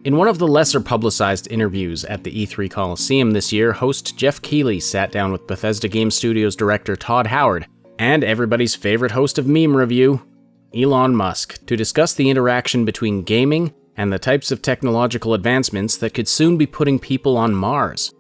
In one of the lesser-publicized interviews at the E3 Coliseum this year, host Jeff Keighley sat down with Bethesda Game Studios director Todd Howard and everybody's favorite host of Meme Review, Elon Musk, to discuss the interaction between gaming and the types of technological advancements that could soon be putting people on Mars.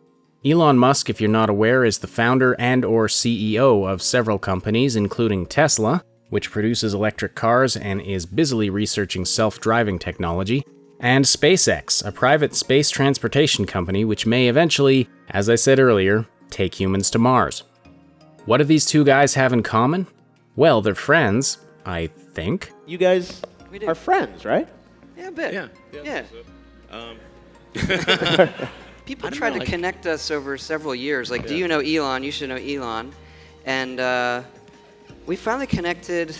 Elon Musk, if you're not aware, is the founder and/or CEO of several companies, including Tesla, which produces electric cars and is busily researching self-driving technology, and SpaceX, a private space transportation company which may eventually, as I said earlier, take humans to Mars. What do these two guys have in common? Well, they're friends, I think. You guys are friends, right? Yeah, a bit. Yeah. People try to connect us over several years. Like, do you know Elon? You should know Elon. And we finally connected,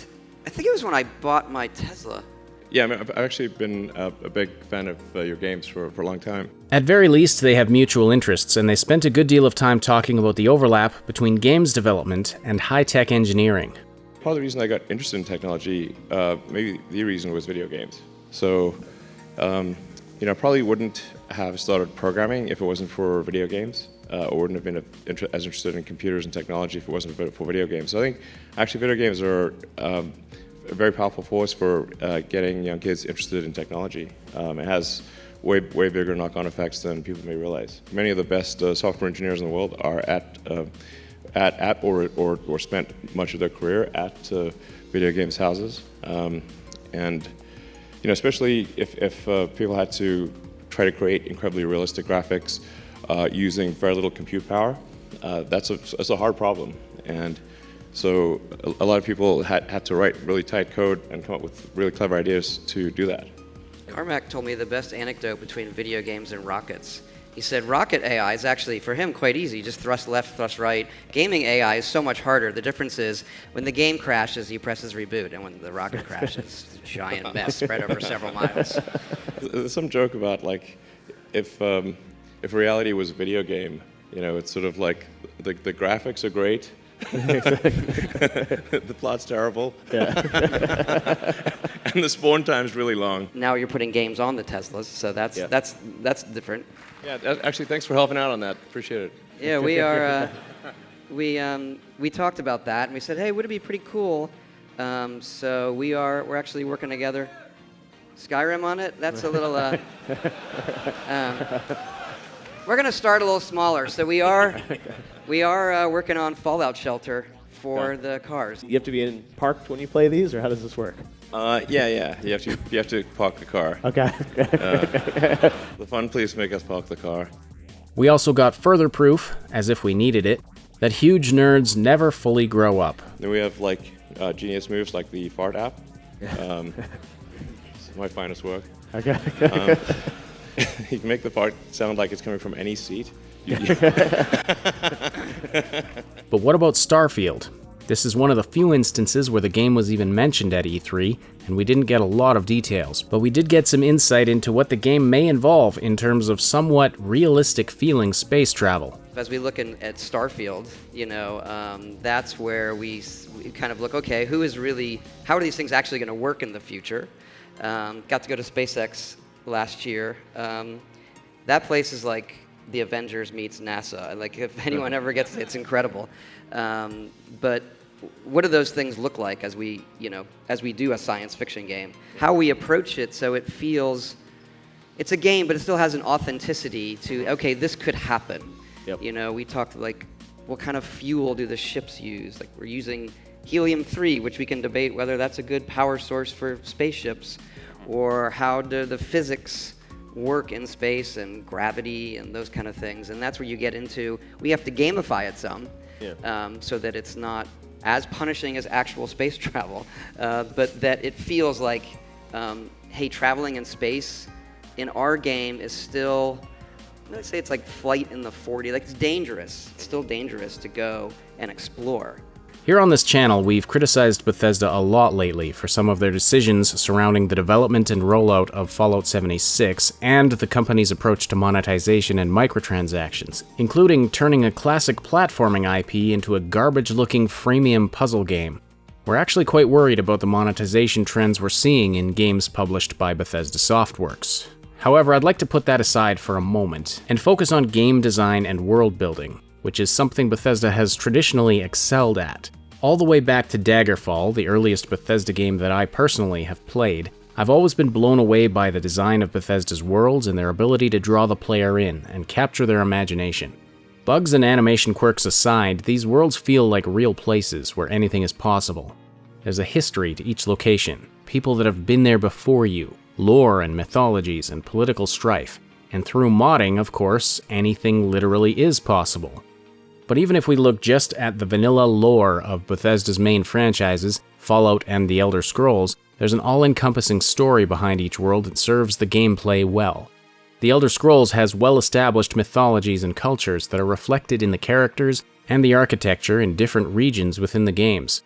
I think it was when I bought my Tesla. Yeah, I mean, I've actually been a big fan of your games for a long time. At very least, they have mutual interests, and they spent a good deal of time talking about the overlap between games development and high-tech engineering. Part of the reason I got interested in technology, maybe the reason, was video games. So, I probably wouldn't have started programming if it wasn't for video games, or wouldn't have been as interested in computers and technology if it wasn't for video games. So I think actually video games are a very powerful force for getting young kids interested in technology. It has way bigger knock-on effects than people may realize. Many of the best software engineers in the world are at or spent much of their career at video games houses, and especially if people had to try to create incredibly realistic graphics using very little compute power, that's a hard problem. And so a lot of people had to write really tight code and come up with really clever ideas to do that. Carmack told me the best anecdote between video games and rockets. He said rocket AI is actually, for him, quite easy. Just thrust left, thrust right. Gaming AI is so much harder. The difference is when the game crashes, he presses reboot, and when the rocket crashes, it's a giant mess spread over several miles. There's some joke about, like, if reality was a video game, it's sort of like the graphics are great, the plot's terrible, and the spawn time's really long. Now you're putting games on the Teslas, so that's different. Yeah, actually, thanks for helping out on that. Appreciate it. Yeah, we are. We talked about that, and we said, hey, would it be pretty cool? So we're actually working together. Skyrim on it. That's a little. We're gonna start a little smaller. So we are working on Fallout Shelter for the cars. You have to be parked when you play these, or how does this work? Yeah. You have to park the car. Okay. The fun police make us park the car. We also got further proof, as if we needed it, that huge nerds never fully grow up. Then we have genius moves like the fart app. It's my finest work. Okay. You can make the fart sound like it's coming from any seat. But what about Starfield? This is one of the few instances where the game was even mentioned at E3, and we didn't get a lot of details, but we did get some insight into what the game may involve in terms of somewhat realistic feeling space travel. As we look at Starfield, that's where we kind of look, okay, how are these things actually going to work in the future? Got to go to SpaceX last year. That place is like the Avengers meets NASA. Like, if anyone ever gets it, it's incredible. But what do those things look like as we do a science fiction game? How we approach it so it feels, it's a game, but it still has an authenticity to, okay, this could happen. Yep. We talked like, what kind of fuel do the ships use? Like, we're using helium-3, which we can debate whether that's a good power source for spaceships, or how do the physics work in space and gravity and those kind of things. And that's where you get into, we have to gamify it some, so that it's not as punishing as actual space travel, but that it feels like, hey, traveling in space in our game is still, let's say it's like flight in the 40, like it's dangerous. It's still dangerous to go and explore. Here on this channel, we've criticized Bethesda a lot lately for some of their decisions surrounding the development and rollout of Fallout 76 and the company's approach to monetization and microtransactions, including turning a classic platforming IP into a garbage-looking freemium puzzle game. We're actually quite worried about the monetization trends we're seeing in games published by Bethesda Softworks. However, I'd like to put that aside for a moment and focus on game design and world building, which is something Bethesda has traditionally excelled at. All the way back to Daggerfall, the earliest Bethesda game that I personally have played, I've always been blown away by the design of Bethesda's worlds and their ability to draw the player in and capture their imagination. Bugs and animation quirks aside, these worlds feel like real places where anything is possible. There's a history to each location, people that have been there before you, lore and mythologies and political strife, and through modding, of course, anything literally is possible. But even if we look just at the vanilla lore of Bethesda's main franchises, Fallout and The Elder Scrolls, there's an all-encompassing story behind each world that serves the gameplay well. The Elder Scrolls has well-established mythologies and cultures that are reflected in the characters and the architecture in different regions within the games.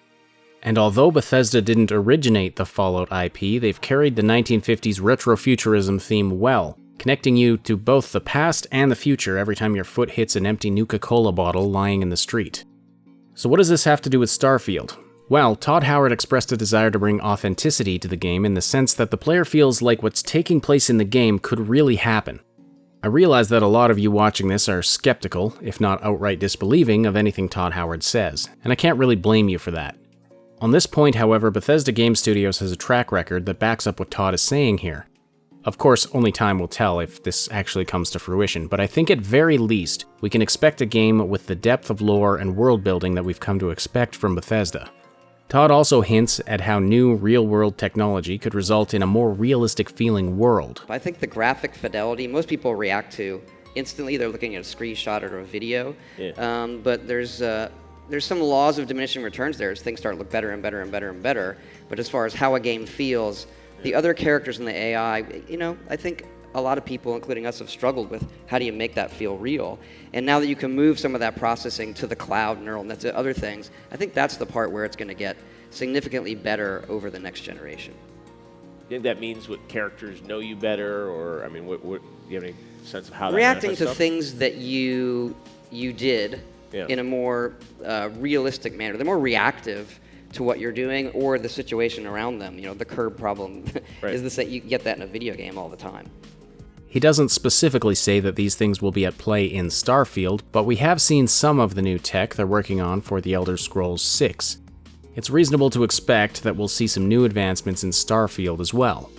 And although Bethesda didn't originate the Fallout IP, they've carried the 1950s retrofuturism theme well, connecting you to both the past and the future every time your foot hits an empty Nuka-Cola bottle lying in the street. So what does this have to do with Starfield? Well, Todd Howard expressed a desire to bring authenticity to the game in the sense that the player feels like what's taking place in the game could really happen. I realize that a lot of you watching this are skeptical, if not outright disbelieving, of anything Todd Howard says, and I can't really blame you for that. On this point, however, Bethesda Game Studios has a track record that backs up what Todd is saying here. Of course, only time will tell if this actually comes to fruition, but I think at very least, we can expect a game with the depth of lore and world building that we've come to expect from Bethesda. Todd also hints at how new real-world technology could result in a more realistic-feeling world. I think the graphic fidelity, most people react to instantly. They're looking at a screenshot or a video. Yeah. But there's some laws of diminishing returns there as things start to look better and better and better and better. But as far as how a game feels, the other characters in the AI, I think a lot of people, including us, have struggled with how do you make that feel real. And now that you can move some of that processing to the cloud, neural nets, other things, I think that's the part where it's going to get significantly better over the next generation. You think that means what characters know you better, or what do you have any sense of how that reacting to itself? Things that you did in a more realistic manner. They're more reactive to what you're doing or the situation around them. The curb problem is the same. You get that in a video game all the time. He doesn't specifically say that these things will be at play in Starfield, but we have seen some of the new tech they're working on for The Elder Scrolls 6. It's reasonable to expect that we'll see some new advancements in Starfield as well.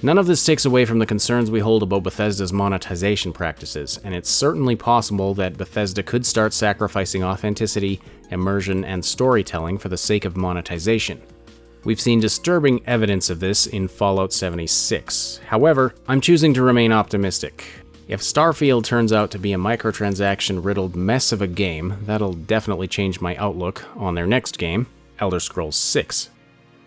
None of this takes away from the concerns we hold about Bethesda's monetization practices, and it's certainly possible that Bethesda could start sacrificing authenticity, immersion, and storytelling for the sake of monetization. We've seen disturbing evidence of this in Fallout 76. However, I'm choosing to remain optimistic. If Starfield turns out to be a microtransaction-riddled mess of a game, that'll definitely change my outlook on their next game, Elder Scrolls 6.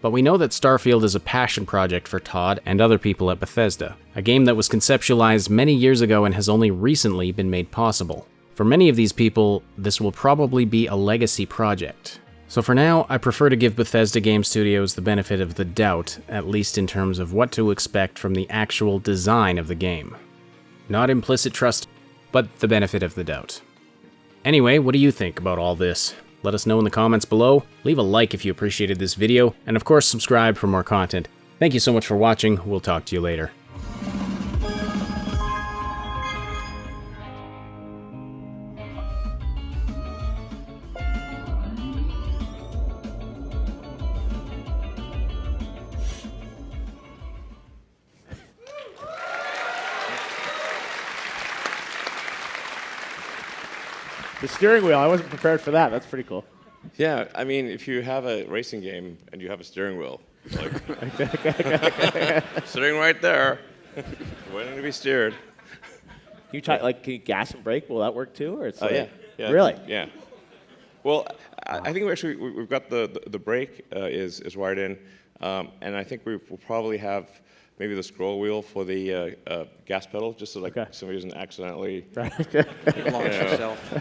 But we know that Starfield is a passion project for Todd and other people at Bethesda, a game that was conceptualized many years ago and has only recently been made possible. For many of these people, this will probably be a legacy project. So for now, I prefer to give Bethesda Game Studios the benefit of the doubt, at least in terms of what to expect from the actual design of the game. Not implicit trust, but the benefit of the doubt. Anyway, what do you think about all this? Let us know in the comments below, leave a like if you appreciated this video, and of course subscribe for more content. Thank you so much for watching, we'll talk to you later. The steering wheel, I wasn't prepared for that. That's pretty cool. Yeah, if you have a racing game and you have a steering wheel, like sitting right there, waiting to be steered. Can you gas and brake? Will that work too? Or it's Yeah. Really? Yeah. Well, I think we've got the brake is wired in, and I think we'll probably have maybe the scroll wheel for the gas pedal, just so somebody doesn't accidentally Launch yourself.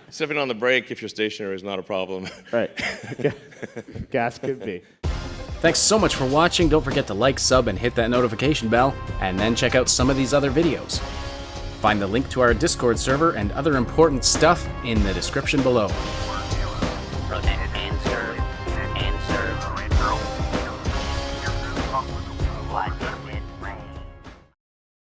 stepping on the brake if you're stationary is not a problem. Right. Gas could be. Thanks so much for watching, don't forget to like, sub, and hit that notification bell, and then check out some of these other videos. Find the link to our Discord server and other important stuff in the description below. What?